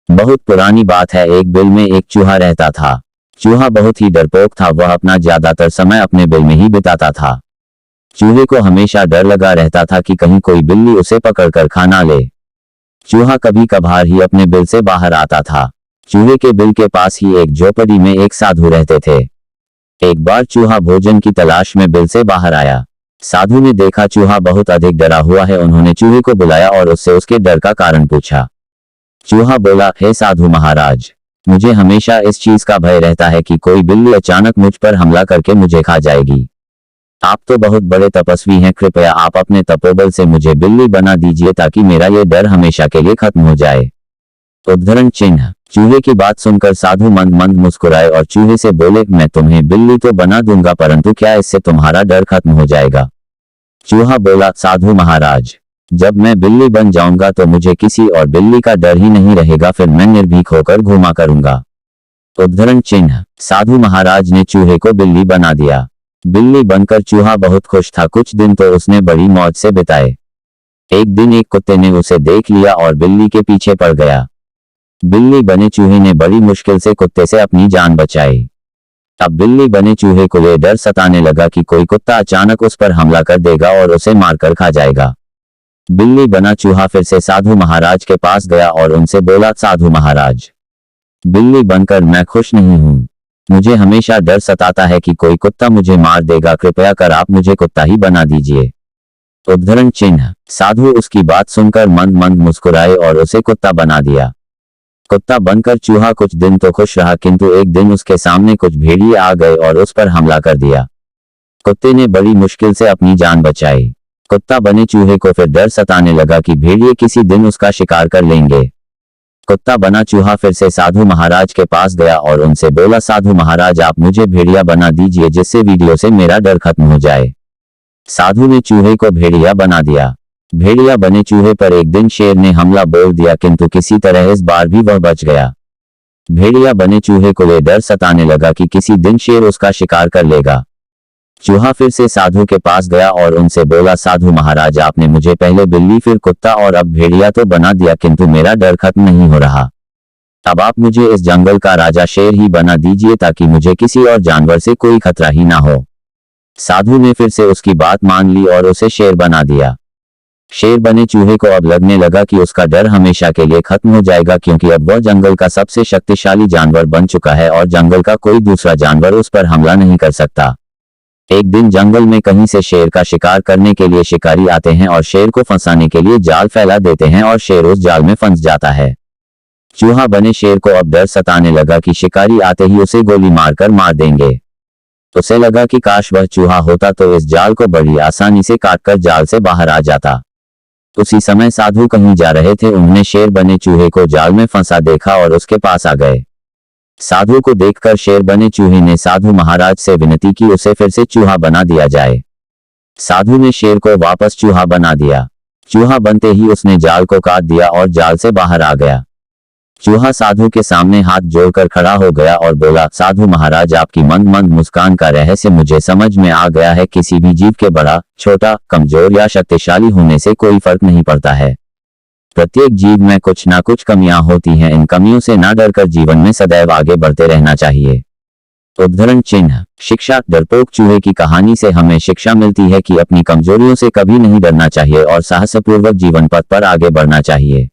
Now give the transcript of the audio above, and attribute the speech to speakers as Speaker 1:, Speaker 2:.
Speaker 1: बहुत पुरानी बात है। एक बिल में एक चूहा रहता था। चूहा बहुत ही डरपोक था। वह अपना ज्यादातर समय अपने बिल में ही बिताता था। चूहे को हमेशा डर लगा रहता था कि कहीं कोई बिल्ली उसे पकड़कर खा ना ले। चूहा कभी कभार ही अपने बिल से बाहर आता था। चूहे के बिल के पास ही एक झोपड़ी में एक साधु रहते थे। एक बार चूहा भोजन की तलाश में बिल से बाहर आया। साधु ने देखा चूहा बहुत अधिक डरा हुआ है। उन्होंने चूहे को बुलाया और उससे उसके डर का कारण पूछा। चूहा बोला, हे साधु महाराज, मुझे हमेशा इस चीज का भय रहता है कि कोई बिल्ली अचानक मुझ पर हमला करके मुझे खा जाएगी। आप तो बहुत बड़े तपस्वी हैं, कृपया आप अपने तपोबल से मुझे बिल्ली बना दीजिए ताकि मेरा ये डर हमेशा के लिए खत्म हो जाए। उद्धरण चिन्ह। चूहे की बात सुनकर साधु मंद मंद मुस्कुराए और चूहे से बोले, मैं तुम्हें बिल्ली तो बना दूंगा, परंतु क्या इससे तुम्हारा डर खत्म हो जाएगा? चूहा बोला, साधु महाराज, जब मैं बिल्ली बन जाऊंगा तो मुझे किसी और बिल्ली का डर ही नहीं रहेगा, फिर मैं निर्भीक होकर घूमा करूंगा। उद्धरण चिन्ह। साधु महाराज ने चूहे को बिल्ली बना दिया। बिल्ली बनकर चूहा बहुत खुश था। कुछ दिन तो उसने बड़ी मौज से बिताए। एक दिन एक कुत्ते ने उसे देख लिया और बिल्ली के पीछे पड़ गया। बिल्ली बने चूहे ने बड़ी मुश्किल से कुत्ते से अपनी जान बचाई। अब बिल्ली बने चूहे को ये डर सताने लगा कि कोई कुत्ता अचानक उस पर हमला कर देगा और उसे मारकर खा जाएगा। बिल्ली बना चूहा फिर से साधु महाराज के पास गया और उनसे बोला, साधु महाराज, बिल्ली बनकर मैं खुश नहीं हूँ। मुझे हमेशा डर सताता है कि कोई कुत्ता मुझे मार देगा, कृपया कर आप मुझे कुत्ता ही बना दीजिए। उद्धरण चिन्ह। साधु उसकी बात सुनकर मंद मंद मुस्कुराए और उसे कुत्ता बना दिया। कुत्ता बनकर चूहा कुछ दिन तो खुश रहा, किंतु एक दिन उसके सामने कुछ भेड़िए आ गए और उस पर हमला कर दिया। कुत्ते ने बड़ी मुश्किल से अपनी जान बचाई। कुत्ता बने चूहे को फिर डर सताने लगा कि भेड़िए किसी दिन उसका शिकार कर लेंगे। कुत्ता बना चूहा फिर से साधु महाराज के पास गया और उनसे बोला, साधु महाराज, आप मुझे भेड़िया बना दीजिए जिससे वीडियो से मेरा डर खत्म हो जाए। साधु ने चूहे को भेड़िया बना दिया। भेड़िया बने चूहे पर एक दिन शेर ने हमला बोल दिया, किंतु किसी तरह इस बार भी वह बच गया। भेड़िया बने चूहे को ये डर सताने लगा कि किसी दिन शेर उसका शिकार कर लेगा। चूहा फिर से साधु के पास गया और उनसे बोला, साधु महाराज, आपने मुझे पहले बिल्ली फिर कुत्ता और अब भेड़िया तो बना दिया, किंतु मेरा डर खत्म नहीं हो रहा। अब आप मुझे इस जंगल का राजा शेर ही बना दीजिए ताकि मुझे किसी और जानवर से कोई खतरा ही ना हो। साधु ने फिर से उसकी बात मान ली और उसे शेर बना दिया। शेर बने चूहे को अब लगने लगा कि उसका डर हमेशा के लिए खत्म हो जाएगा, क्योंकि अब वह जंगल का सबसे शक्तिशाली जानवर बन चुका है और जंगल का कोई दूसरा जानवर उस पर हमला नहीं कर सकता। एक दिन जंगल में कहीं से शेर का शिकार करने के लिए शिकारी आते हैं और शेर को फंसाने के लिए जाल फैला देते हैं और शेर उस जाल में फंस जाता है। चूहा बने शेर को अब डर सताने लगा कि शिकारी आते ही उसे गोली मारकर मार देंगे। उसे लगा कि काश वह चूहा होता तो इस जाल को बड़ी आसानी से काटकर जाल से बाहर आ जाता। उसी समय साधु कहीं जा रहे थे। उन्होंने शेर बने चूहे को जाल में फंसा देखा और उसके पास आ गए। साधु को देखकर शेर बने चूहे ने साधु महाराज से विनती की उसे फिर से चूहा बना दिया जाए। साधु ने शेर को वापस चूहा बना दिया। चूहा बनते ही उसने जाल को काट दिया और जाल से बाहर आ गया। चूहा साधु के सामने हाथ जोड़कर खड़ा हो गया और बोला, साधु महाराज, आपकी मंद मंद मुस्कान का रहस्य मुझे समझ में आ गया है। किसी भी जीव के बड़ा, छोटा, कमजोर या शक्तिशाली होने से कोई फर्क नहीं पड़ता है। प्रत्येक जीव में कुछ ना कुछ कमियां होती हैं। इन कमियों से ना डरकर जीवन में सदैव आगे बढ़ते रहना चाहिए। उद्धरण चिन्ह। शिक्षा। डरपोक चूहे की कहानी से हमें शिक्षा मिलती है कि अपनी कमजोरियों से कभी नहीं डरना चाहिए और साहसपूर्वक जीवन पथ पर आगे बढ़ना चाहिए।